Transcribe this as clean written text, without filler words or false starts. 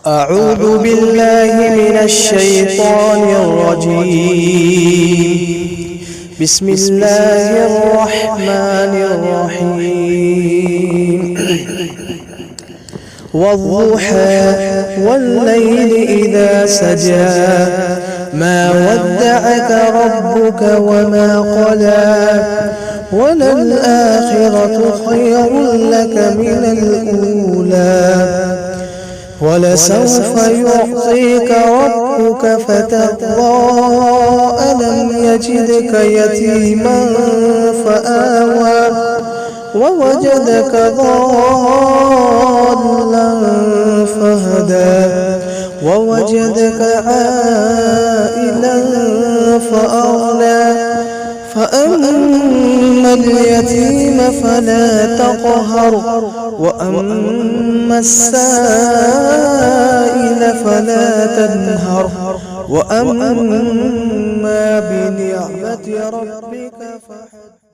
أعوذ بالله من الشيطان الرجيم. بسم الله الرحمن الرحيم. والضحى والليل إذا سجى ما ودعك ربك وما قلى وللآخرة خير لك من الأولى ولسوف يعطيك ربك فترضى ألم يجدك يتيما فآوى ووجدك ضالا فهدى ووجدك عائلا فأغنى فأما اليتيم فلا تقهر وأما السائل فلا تنهر وأما بنعمة ربك فحدث.